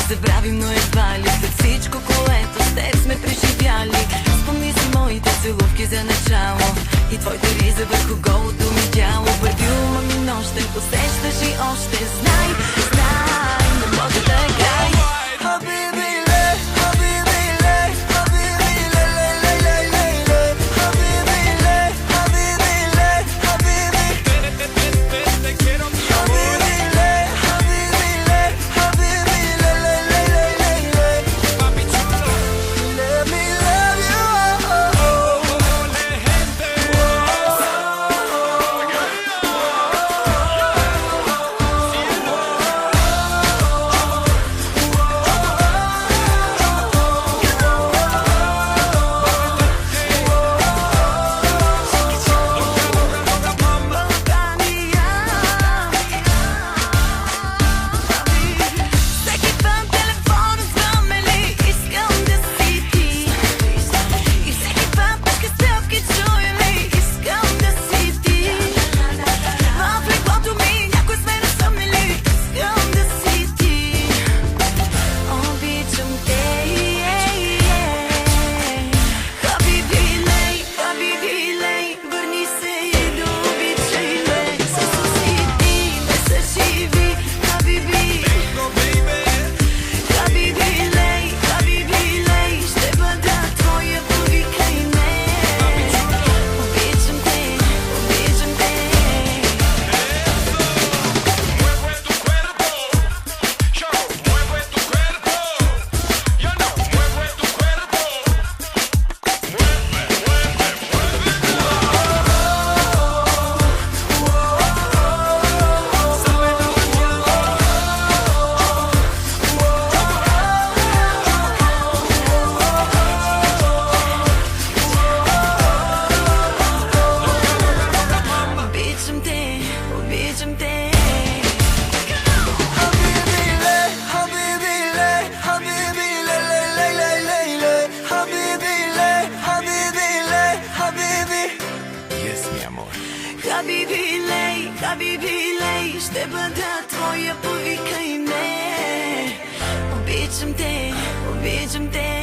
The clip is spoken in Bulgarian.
забравим, но едва ли след всичко, което с теб сме преживяли. Спомни си моите целувки за начало и твоите риза върху голото ми тяло. Парфюма ми нощен усещаш и още знай, знай, не може да е край. Habibi, lej, ще бъда твоя, повикай ме. Обичам те, обичам те.